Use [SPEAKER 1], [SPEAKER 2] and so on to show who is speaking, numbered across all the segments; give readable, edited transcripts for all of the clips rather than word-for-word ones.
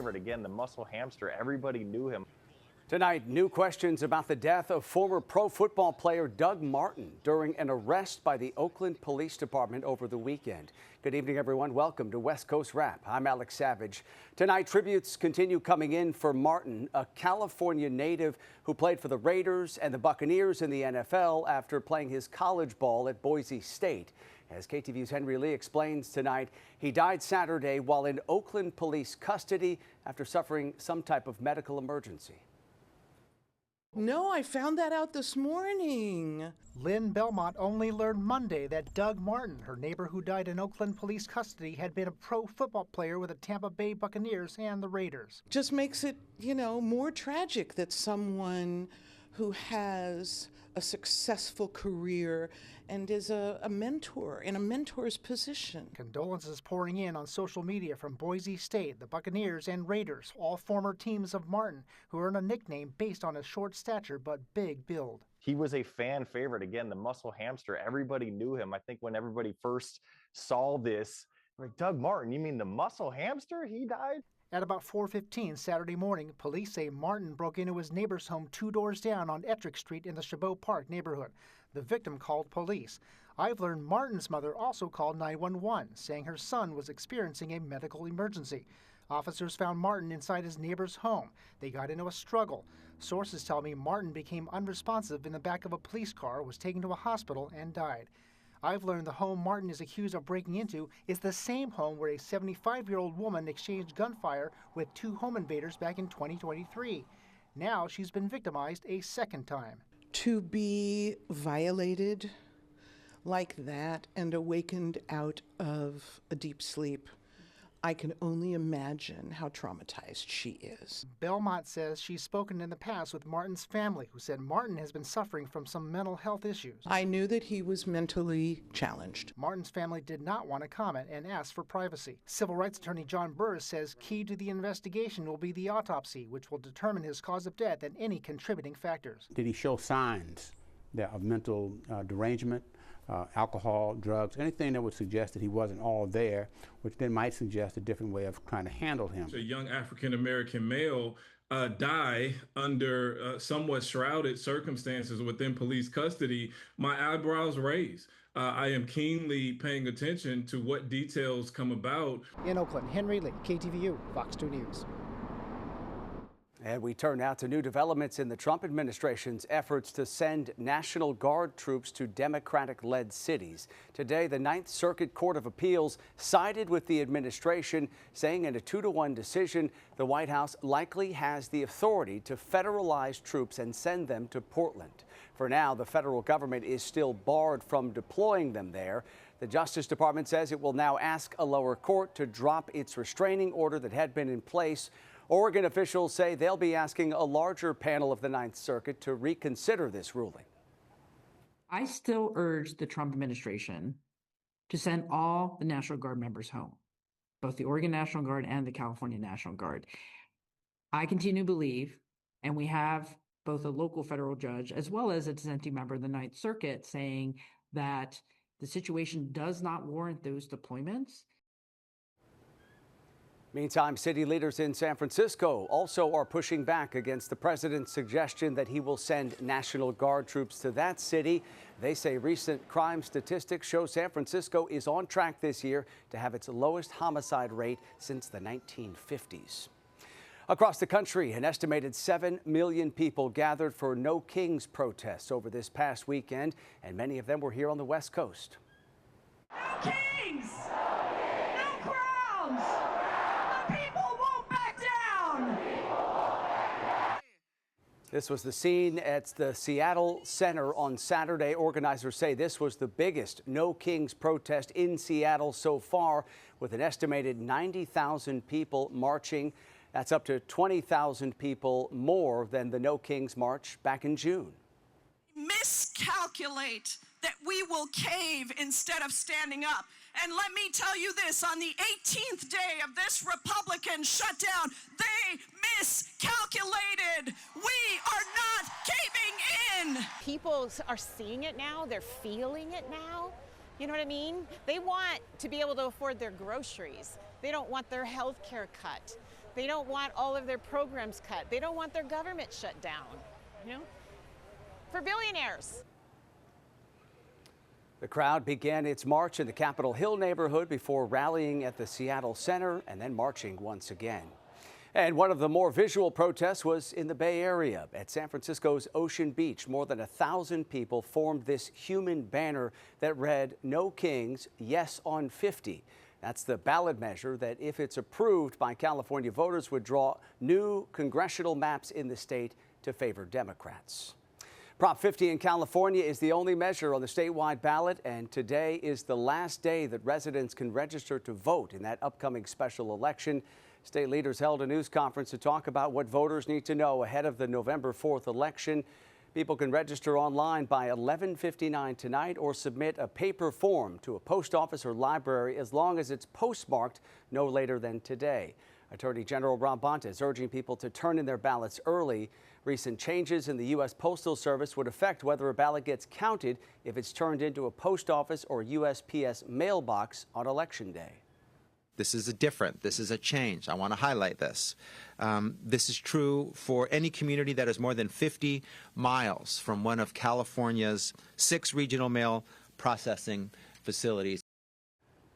[SPEAKER 1] favorite. Again, the muscle hamster, everybody knew him.
[SPEAKER 2] Tonight, new questions about the death of former pro football player Doug Martin during an arrest by the Oakland Police Department over the weekend. Good evening, everyone. Welcome to West Coast Wrap. I'm Alex Savage. Tonight, tributes continue coming in for Martin, a California native who played for the Raiders and the Buccaneers in the NFL after playing his college ball at Boise State. As KTVU's Henry Lee explains tonight, he died Saturday while in Oakland police custody after suffering some type of medical emergency.
[SPEAKER 3] No, I found that out this morning.
[SPEAKER 4] Lynn Belmont only learned Monday that Doug Martin, her neighbor who died in Oakland police custody, had been a pro football player with the Tampa Bay Buccaneers and the Raiders.
[SPEAKER 3] Just makes it, more tragic that someone who has a successful career and is a mentor in a mentor's position.
[SPEAKER 4] Condolences pouring in on social media from Boise State, the Buccaneers, and Raiders, all former teams of Martin, who earned a nickname based on his short stature but big build.
[SPEAKER 1] He was a fan favorite. Again, the muscle hamster, everybody knew him. I think when everybody first saw this, like, Doug Martin, you mean the muscle hamster? He died?
[SPEAKER 4] At about 4:15 Saturday morning, police say Martin broke into his neighbor's home 2 doors down on Ettrick Street in the Chabot Park neighborhood. The victim called police. I've learned Martin's mother also called 911, saying her son was experiencing a medical emergency. Officers found Martin inside his neighbor's home. They got into a struggle. Sources tell me Martin became unresponsive in the back of a police car, was taken to a hospital, and died. I've learned the home Martin is accused of breaking into is the same home where a 75-year-old woman exchanged gunfire with 2 home invaders back in 2023. Now she's been victimized a second time.
[SPEAKER 3] To be violated like that and awakened out of a deep sleep, I can only imagine how traumatized she is.
[SPEAKER 4] Belmont says she's spoken in the past with Martin's family, who said Martin has been suffering from some mental health issues.
[SPEAKER 3] I knew that he was mentally challenged.
[SPEAKER 4] Martin's family did not want to comment and asked for privacy. Civil rights attorney John Burris says key to the investigation will be the autopsy, which will determine his cause of death and any contributing factors.
[SPEAKER 5] Did he show signs of mental derangement? Alcohol, drugs, anything that would suggest that he wasn't all there, which then might suggest a different way of trying to handle him.
[SPEAKER 6] A young African-American male die under somewhat shrouded circumstances within police custody, my eyebrows raise. I am keenly paying attention to what details come about.
[SPEAKER 4] In Oakland, Henry Lee, KTVU, Fox 2 News.
[SPEAKER 2] And we turn now to new developments in the Trump administration's efforts to send National Guard troops to Democratic-led cities. Today, the Ninth Circuit Court of Appeals sided with the administration, saying in a 2-to-1 decision, the White House likely has the authority to federalize troops and send them to Portland. For now, the federal government is still barred from deploying them there. The Justice Department says it will now ask a lower court to drop its restraining order that had been in place. Oregon officials say they'll be asking a larger panel of the Ninth Circuit to reconsider this ruling.
[SPEAKER 7] I still urge the Trump administration to send all the National Guard members home, both the Oregon National Guard and the California National Guard. I continue to believe, and we have both a local federal judge as well as a dissenting member of the Ninth Circuit saying that the situation does not warrant those deployments.
[SPEAKER 2] Meantime, city leaders in San Francisco also are pushing back against the president's suggestion that he will send National Guard troops to that city. They say recent crime statistics show San Francisco is on track this year to have its lowest homicide rate since the 1950s. Across the country, an estimated 7 million people gathered for No Kings protests over this past weekend, and many of them were here on the West Coast.
[SPEAKER 8] No Kings! No crowns!
[SPEAKER 2] This was the scene at the Seattle Center on Saturday. Organizers say this was the biggest No Kings protest in Seattle so far, with an estimated 90,000 people marching. That's up to 20,000 people more than the No Kings march back in June.
[SPEAKER 8] Miscalculate that we will cave instead of standing up. And let me tell you this, on the 18th day of this Republican shutdown, they miscalculated. We are not caving in.
[SPEAKER 9] People are seeing it now. They're feeling it now. You know what I mean? They want to be able to afford their groceries. They don't want their health care cut. They don't want all of their programs cut. They don't want their government shut down, for billionaires.
[SPEAKER 2] The crowd began its march in the Capitol Hill neighborhood before rallying at the Seattle Center and then marching once again. And one of the more visual protests was in the Bay Area. At San Francisco's Ocean Beach, more than 1,000 people formed this human banner that read, "No Kings, Yes on 50. That's the ballot measure that, if it's approved by California voters, would draw new congressional maps in the state to favor Democrats. Prop 50 in California is the only measure on the statewide ballot, and today is the last day that residents can register to vote in that upcoming special election. State leaders held a news conference to talk about what voters need to know ahead of the November 4th election. People can register online by 11:59 tonight or submit a paper form to a post office or library as long as it's postmarked no later than today. Attorney General Rob Bonta is urging people to turn in their ballots early. Recent changes in the U.S. Postal Service would affect whether a ballot gets counted if it's turned into a post office or USPS mailbox on Election Day.
[SPEAKER 10] This is this is a change. I want to highlight this. This is true for any community that is more than 50 miles from one of California's 6 regional mail processing facilities.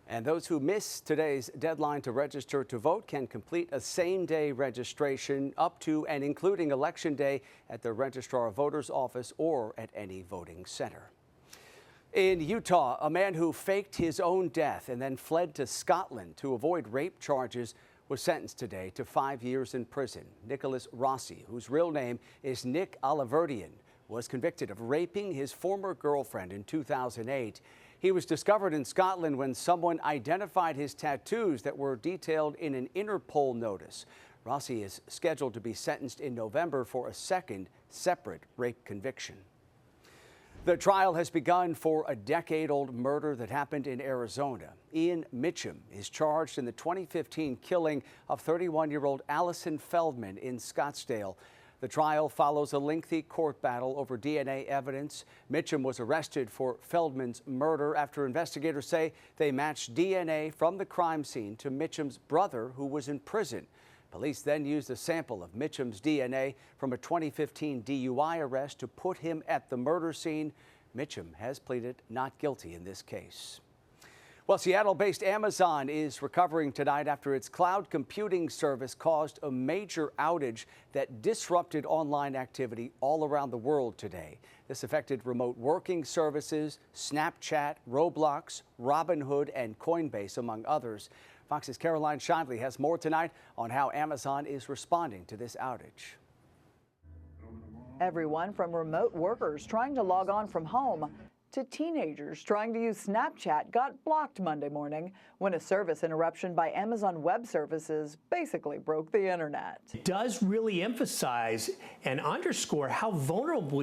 [SPEAKER 2] And those who miss today's deadline to register to vote can complete a same-day registration up to and including Election Day at the Registrar of Voters office or at any voting center. In Utah, a man who faked his own death and then fled to Scotland to avoid rape charges was sentenced today to 5 years in prison. Nicholas Rossi, whose real name is Nick Oliverdian, was convicted of raping his former girlfriend in 2008. He was discovered in Scotland when someone identified his tattoos that were detailed in an Interpol notice. Rossi is scheduled to be sentenced in November for a second separate rape conviction. The trial has begun for a decade-old murder that happened in Arizona. Ian Mitchum is charged in the 2015 killing of 31-year-old Allison Feldman in Scottsdale. The trial follows a lengthy court battle over DNA evidence. Mitchum was arrested for Feldman's murder after investigators say they matched DNA from the crime scene to Mitchum's brother, who was in prison. Police then used a sample of Mitchum's DNA from a 2015 DUI arrest to put him at the murder scene. Mitchum has pleaded not guilty in this case. Well, Seattle-based Amazon is recovering tonight after its cloud computing service caused a major outage that disrupted online activity all around the world today. This affected remote working services, Snapchat, Roblox, Robinhood, and Coinbase, among others. Fox's Caroline Shively has more tonight on how Amazon is responding to this outage.
[SPEAKER 11] Everyone from remote workers trying to log on from home to teenagers trying to use Snapchat got blocked Monday morning when a service interruption by Amazon Web Services basically broke the internet.
[SPEAKER 12] It does really emphasize and underscore how vulnerable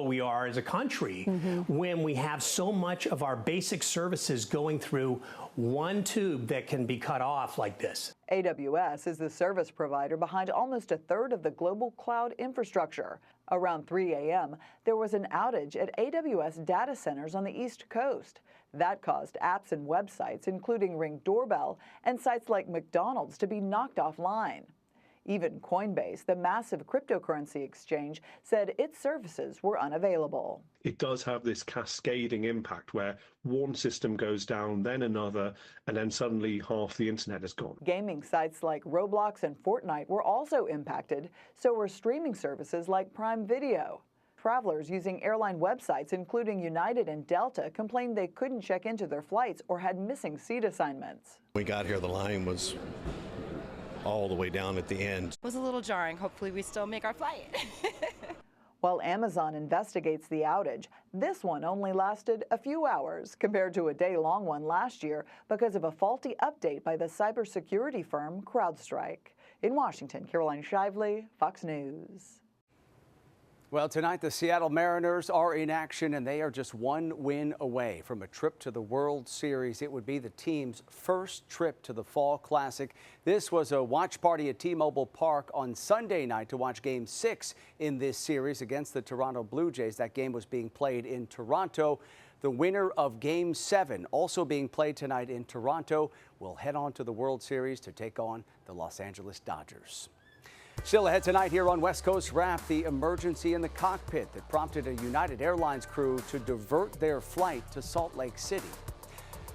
[SPEAKER 12] we are as a country when we have so much of our basic services going through one tube that can be cut off like this.
[SPEAKER 11] AWS is the service provider behind almost a third of the global cloud infrastructure. Around 3 a.m., there was an outage at AWS data centers on the East Coast. That caused apps and websites, including Ring Doorbell and sites like McDonald's, to be knocked offline. Even Coinbase, the massive cryptocurrency exchange, said its services were unavailable.
[SPEAKER 13] It does have this cascading impact where one system goes down, then another, and then suddenly half the internet is gone.
[SPEAKER 11] Gaming sites like Roblox and Fortnite were also impacted, so were streaming services like Prime Video. Travelers using airline websites, including United and Delta, complained they couldn't check into their flights or had missing seat assignments.
[SPEAKER 14] When we got here, the line was all the way down at the end.
[SPEAKER 15] It was a little jarring. Hopefully we still make our flight.
[SPEAKER 11] While Amazon investigates the outage, this one only lasted a few hours compared to a day-long one last year because of a faulty update by the cybersecurity firm CrowdStrike. In Washington, Caroline Shively, Fox News.
[SPEAKER 2] Well, tonight the Seattle Mariners are in action, and they are just one win away from a trip to the World Series. It would be the team's first trip to the Fall Classic. This was a watch party at T-Mobile Park on Sunday night to watch Game 6 in this series against the Toronto Blue Jays. That game was being played in Toronto. The winner of Game 7, also being played tonight in Toronto, will head on to the World Series to take on the Los Angeles Dodgers. Still ahead tonight here on West Coast Wrap, the emergency in the cockpit that prompted a United Airlines crew to divert their flight to Salt Lake City.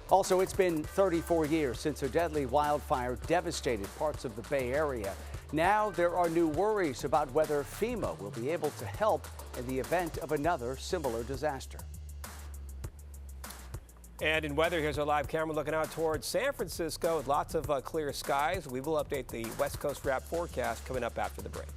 [SPEAKER 2] Also, it's been 34 years since a deadly wildfire devastated parts of the Bay Area. Now there are new worries about whether FEMA will be able to help in the event of another similar disaster.
[SPEAKER 16] And in weather, here's our live camera looking out towards San Francisco with lots of clear skies. We will update the West Coast Wrap forecast coming up after the break.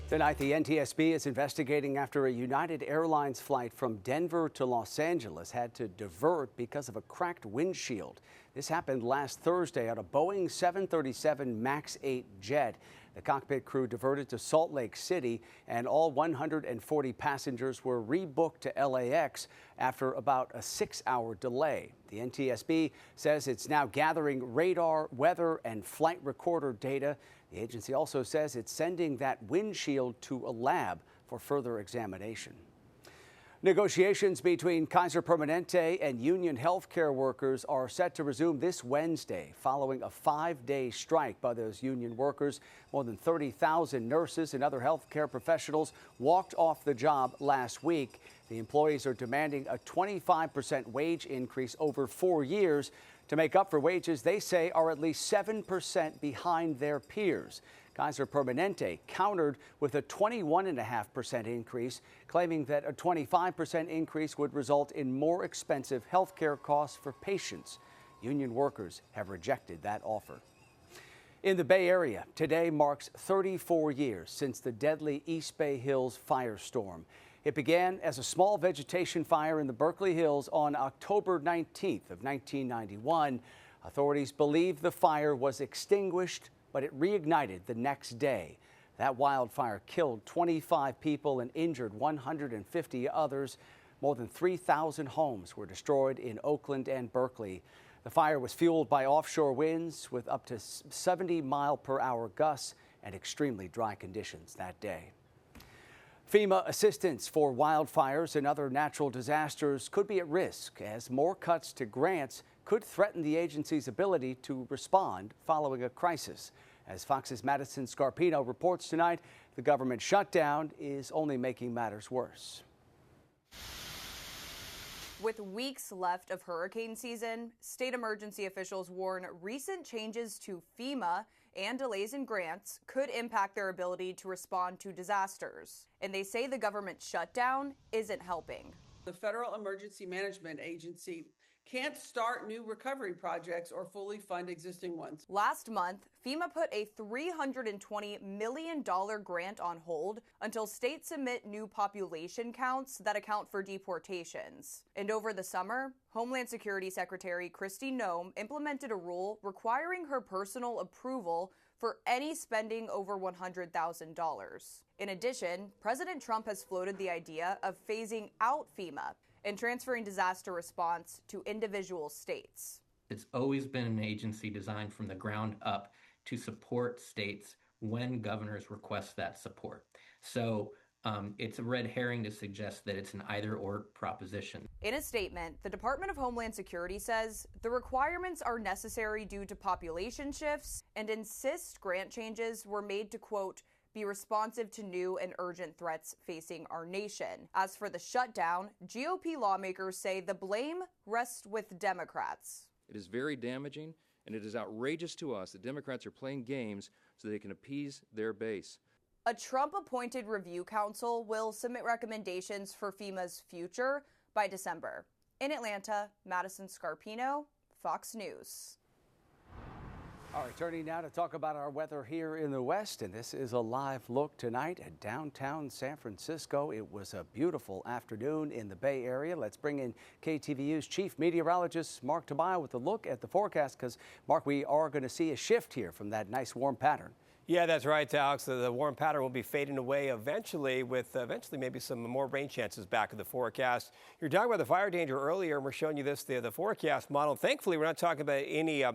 [SPEAKER 2] Tonight, the NTSB is investigating after a United Airlines flight from Denver to Los Angeles had to divert because of a cracked windshield. This happened last Thursday on a Boeing 737 MAX 8 jet. The cockpit crew diverted to Salt Lake City, and all 140 passengers were rebooked to LAX after about a 6-hour delay. The NTSB says it's now gathering radar, weather, and flight recorder data. The agency also says it's sending that windshield to a lab for further examination. Negotiations between Kaiser Permanente and union healthcare workers are set to resume this Wednesday following a 5-day strike by those union workers. More than 30,000 nurses and other healthcare professionals walked off the job last week. The employees are demanding a 25% wage increase over 4 years to make up for wages they say are at least 7% behind their peers. Kaiser Permanente countered with a 21.5% increase, claiming that a 25% increase would result in more expensive health care costs for patients. Union workers have rejected that offer. In the Bay Area, today marks 34 years since the deadly East Bay Hills firestorm. It began as a small vegetation fire in the Berkeley Hills on October 19th of 1991. Authorities believe the fire was extinguished, but it reignited the next day. That wildfire killed 25 people and injured 150 others. More than 3,000 homes were destroyed in Oakland and Berkeley. The fire was fueled by offshore winds with up to 70-mile-per-hour gusts and extremely dry conditions that day. FEMA assistance for wildfires and other natural disasters could be at risk as more cuts to grants could threaten the agency's ability to respond following a crisis. As Fox's Madison Scarpino reports tonight, the government shutdown is only making matters worse.
[SPEAKER 17] With weeks left of hurricane season, state emergency officials warn recent changes to FEMA and delays in grants could impact their ability to respond to disasters. And they say the government shutdown isn't helping.
[SPEAKER 18] The Federal Emergency Management Agency can't start new recovery projects or fully fund existing ones.
[SPEAKER 17] Last month, FEMA put a $320 million grant on hold until states submit new population counts that account for deportations. And over the summer, Homeland Security Secretary Kristi Noem implemented a rule requiring her personal approval for any spending over $100,000. In addition, President Trump has floated the idea of phasing out FEMA and transferring disaster response to individual states.
[SPEAKER 19] It's always been an agency designed from the ground up to support states when governors request that support. So it's a red herring to suggest that it's an either-or proposition.
[SPEAKER 17] In a statement, the Department of Homeland Security says the requirements are necessary due to population shifts and insists grant changes were made to, quote, be responsive to new and urgent threats facing our nation. As for the shutdown, GOP lawmakers say the blame rests with Democrats.
[SPEAKER 20] It is very damaging, and it is outrageous to us that Democrats are playing games so they can appease their base.
[SPEAKER 17] A Trump-appointed review council will submit recommendations for FEMA's future by December. In Atlanta, Madison Scarpino, Fox News.
[SPEAKER 2] All right, turning now to talk about our weather here in the West, and this is a live look tonight at downtown San Francisco. It was a beautiful afternoon in the Bay Area. Let's bring in KTVU's chief meteorologist, Mark Tobias, with a look at the forecast, because, Mark, we are going to see a shift here from that nice warm pattern.
[SPEAKER 16] Yeah, that's right, Alex. The warm pattern will be fading away eventually, with maybe some more rain chances back in the forecast. You're talking about the fire danger earlier, and we're showing you this, the forecast model. Thankfully, we're not talking about any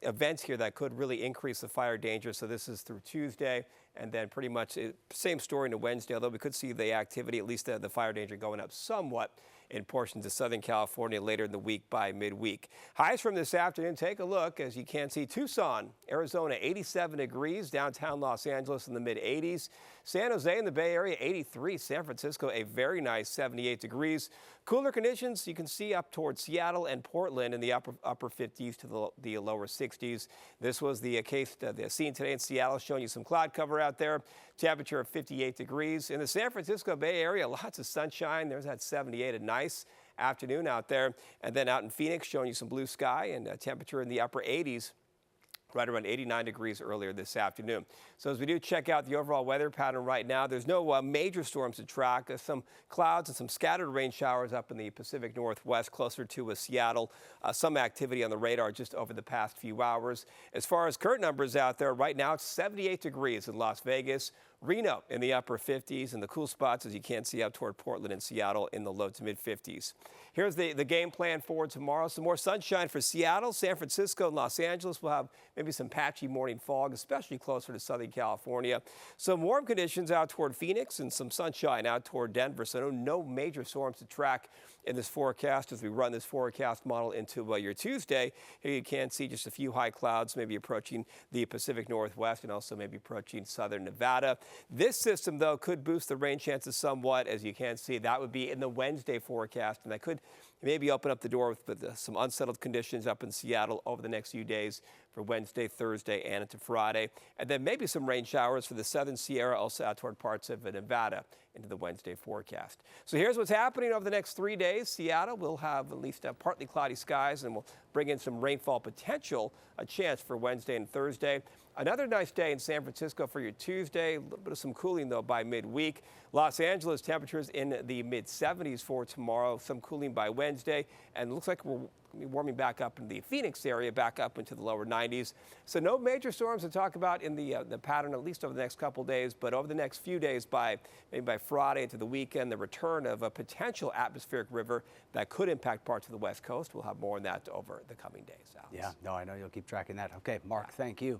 [SPEAKER 16] events here that could really increase the fire danger. So this is through Tuesday, and then pretty much same story into Wednesday, although we could see the activity, at least the fire danger, going up somewhat in portions of Southern California later in the week by midweek. Highs from this afternoon, take a look. As you can see, Tucson, Arizona, 87 degrees. Downtown Los Angeles in the mid-80s. San Jose in the Bay Area, 83. San Francisco, a very nice 78 degrees. Cooler conditions you can see up towards Seattle and Portland in the upper 50s to the lower 60s. This was the case, the scene today in Seattle, showing you some cloud cover out there. Temperature of 58 degrees. In the San Francisco Bay Area, lots of sunshine. There's that 78, a nice afternoon out there. And then out in Phoenix, showing you some blue sky and temperature in the upper 80s. Right around 89 degrees earlier this afternoon. So as we do check out the overall weather pattern right now, there's no major storms to track. Some clouds and some scattered rain showers up in the Pacific Northwest, closer to Seattle. Some activity on the radar just over the past few hours. As far as current numbers out there, right now it's 78 degrees in Las Vegas. Reno in the upper 50s, and the cool spots, as you can see, out toward Portland and Seattle in the low to mid 50s. Here's the game plan for tomorrow. Some more sunshine for Seattle, San Francisco, and Los Angeles. We'll have maybe some patchy morning fog, especially closer to Southern California. Some warm conditions out toward Phoenix and some sunshine out toward Denver. So no major storms to track in this forecast as we run this forecast model into your Tuesday. Here you can see just a few high clouds maybe approaching the Pacific Northwest and also maybe approaching southern Nevada. This system, though, could boost the rain chances somewhat. As you can see, that would be in the Wednesday forecast, and that could maybe open up the door with some unsettled conditions up in Seattle over the next few days for Wednesday, Thursday, and into Friday. And then maybe some rain showers for the southern Sierra, also out toward parts of Nevada into the Wednesday forecast. So here's what's happening over the next 3 days. Seattle will have at least partly cloudy skies, and we'll bring in some rainfall potential, a chance for Wednesday and Thursday. Another nice day in San Francisco for your Tuesday. A little bit of some cooling, though, by midweek. Los Angeles temperatures in the mid-70s for tomorrow. Some cooling by Wednesday. And it looks like we're warming back up in the Phoenix area, back up into the lower 90s. So no major storms to talk about in the pattern, at least over the next couple days. But over the next few days, maybe by Friday into the weekend, the return of a potential atmospheric river that could impact parts of the West Coast. We'll have more on that over the coming days, Alex.
[SPEAKER 2] Yeah, no, I know you'll keep tracking that. Okay, Mark, thank you.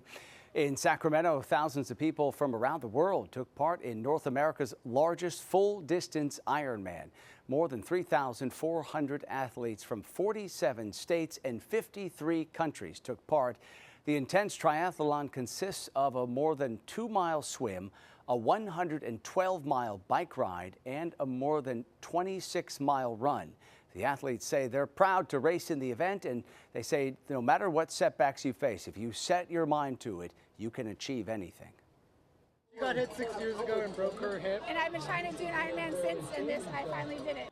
[SPEAKER 2] In Sacramento, thousands of people from around the world took part in North America's largest full-distance Ironman. More than 3,400 athletes from 47 states and 53 countries took part. The intense triathlon consists of a more than 2-mile swim, a 112-mile bike ride, and a more than 26-mile run. The athletes say they're proud to race in the event, and they say no matter what setbacks you face, if you set your mind to it, you can achieve anything.
[SPEAKER 21] She got hit 6 years ago and broke her hip.
[SPEAKER 22] And I've been trying to do an Ironman since, and I finally did it.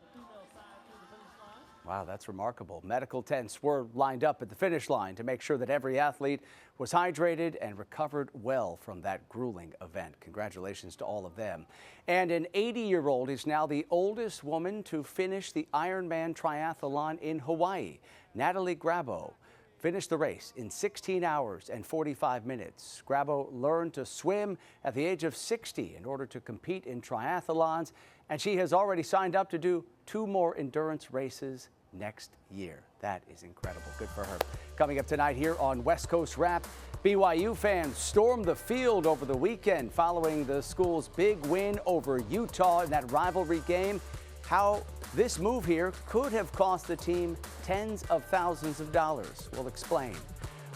[SPEAKER 2] Wow, that's remarkable. Medical tents were lined up at the finish line to make sure that every athlete was hydrated and recovered well from that grueling event. Congratulations to all of them. And an 80-year-old is now the oldest woman to finish the Ironman triathlon in Hawaii. Natalie Grabo finished the race in 16 hours and 45 minutes. Grabo learned to swim at the age of 60 in order to compete in triathlons, and she has already signed up to do 2 more endurance races next year. That is incredible. Good for her. Coming up tonight here on West Coast Wrap, BYU fans stormed the field over the weekend following the school's big win over Utah in that rivalry game. How this move here could have cost the team tens of thousands of dollars. We'll explain.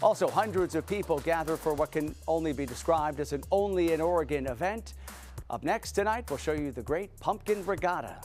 [SPEAKER 2] Also, hundreds of people gather for what can only be described as an only in Oregon event. Up next tonight, we'll show you the great pumpkin regatta.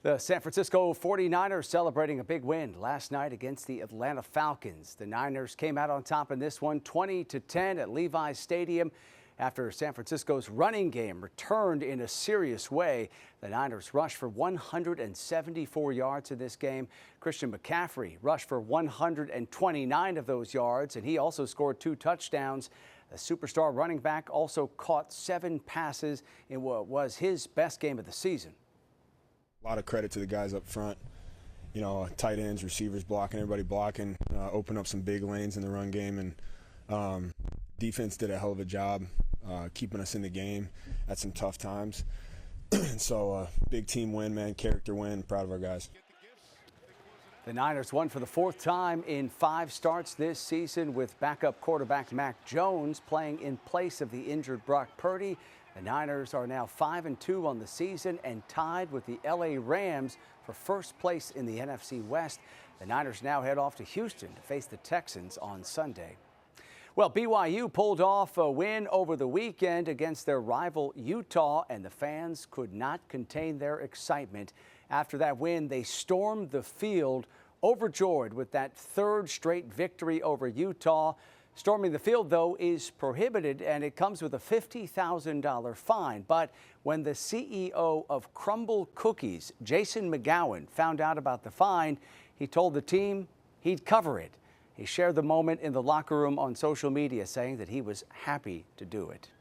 [SPEAKER 2] The San Francisco 49ers celebrating a big win last night against the Atlanta Falcons. The Niners came out on top in this one, 20-10 at Levi's Stadium. After San Francisco's running game returned in a serious way, the Niners rushed for 174 yards in this game. Christian McCaffrey rushed for 129 of those yards, and he also scored 2 touchdowns. The superstar running back also caught 7 passes in what was his best game of the season.
[SPEAKER 23] A lot of credit to the guys up front. You know, tight ends, receivers blocking, everybody blocking, open up some big lanes in the run game, and Defense did a hell of a job keeping us in the game at some tough times. So big team win, man, character win. Proud of our guys.
[SPEAKER 2] The Niners won for the 4th time in 5 starts this season, with backup quarterback Mac Jones playing in place of the injured Brock Purdy. The Niners are now 5-2 on the season and tied with the LA Rams for first place in the NFC West. The Niners now head off to Houston to face the Texans on Sunday. Well, BYU pulled off a win over the weekend against their rival Utah, and the fans could not contain their excitement. After that win, they stormed the field, overjoyed with that 3rd straight victory over Utah. Storming the field, though, is prohibited, and it comes with a $50,000 fine. But when the CEO of Crumble Cookies, Jason McGowan, found out about the fine, he told the team he'd cover it. He shared the moment in the locker room on social media, saying that he was happy to do it.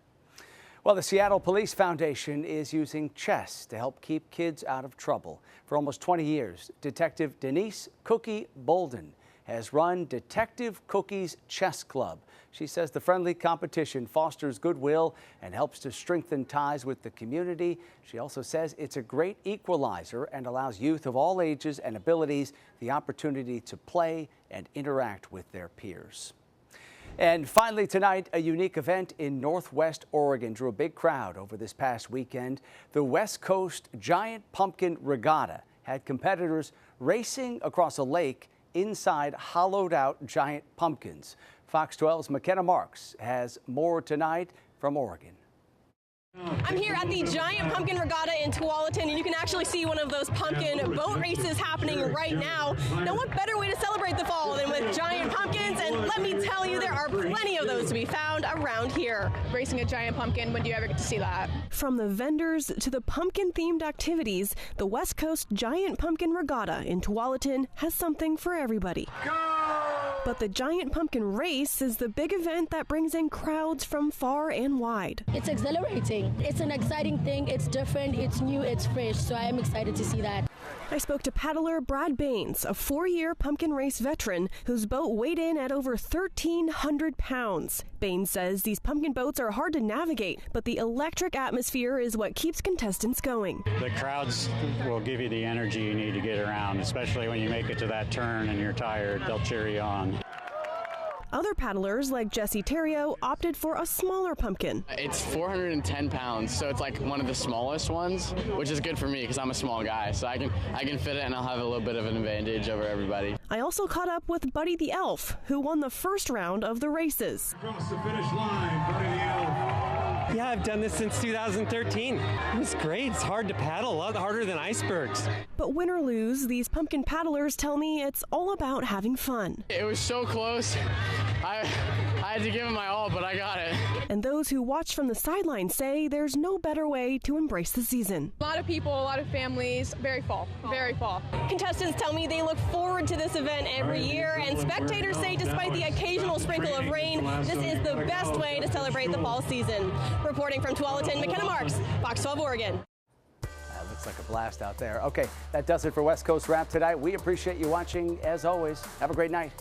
[SPEAKER 2] Well, the Seattle Police Foundation is using chess to help keep kids out of trouble. For almost 20 years, Detective Denise Cookie Bolden has run Detective Cookie's Chess Club. She says the friendly competition fosters goodwill and helps to strengthen ties with the community. She also says it's a great equalizer and allows youth of all ages and abilities the opportunity to play and interact with their peers. And finally tonight, a unique event in Northwest Oregon drew a big crowd over this past weekend. The West Coast Giant Pumpkin Regatta had competitors racing across a lake inside hollowed-out giant pumpkins. Fox 12's McKenna Marks has more tonight from Oregon.
[SPEAKER 1] I'm here at the Giant Pumpkin Regatta in Tualatin, and you can actually see one of those pumpkin boat races happening right now. Now, what better way to celebrate the fall than with giant pumpkins? And let me tell you, there are plenty of those to be found around here.
[SPEAKER 22] Racing a giant pumpkin, when do you ever get to see that?
[SPEAKER 1] From the vendors to the pumpkin-themed activities, the West Coast Giant Pumpkin Regatta in Tualatin has something for everybody. But the Giant Pumpkin Race is the big event that brings in crowds from far and wide.
[SPEAKER 3] It's exhilarating. It's an exciting thing. It's different. It's new. It's fresh. So I am excited to see that.
[SPEAKER 1] I spoke to paddler Brad Baines, a 4-year pumpkin race veteran whose boat weighed in at over 1,300 pounds. Baines says these pumpkin boats are hard to navigate, but the electric atmosphere is what keeps contestants going.
[SPEAKER 5] The crowds will give you the energy you need to get around, especially when you make it to that turn and you're tired. They'll cheer you on.
[SPEAKER 1] Other paddlers, like Jesse Terrio, opted for a smaller pumpkin.
[SPEAKER 24] It's 410 pounds, so it's like one of the smallest ones, which is good for me because I'm a small guy, so I can fit it and I'll have a little bit of an advantage over everybody.
[SPEAKER 1] I also caught up with Buddy the Elf, who won the first round of the races.
[SPEAKER 25] Across the finish line, Buddy the Elf.
[SPEAKER 26] Yeah, I've done this since 2013. It's great. It's hard to paddle, a lot harder than icebergs.
[SPEAKER 1] But win or lose, these pumpkin paddlers tell me it's all about having fun.
[SPEAKER 24] It was so close. I had to give it my all, but I got it.
[SPEAKER 1] And those who watch from the sidelines say there's no better way to embrace the season.
[SPEAKER 22] A lot of people, a lot of families, very fall.
[SPEAKER 1] Contestants tell me they look forward to this event every year, and spectators say despite the occasional sprinkle of rain, this is the best way to celebrate the fall season. Reporting from Tualatin, McKenna Marks, Fox 12 Oregon.
[SPEAKER 2] That looks like a blast out there. Okay, that does it for West Coast Wrap tonight. We appreciate you watching as always. Have a great night.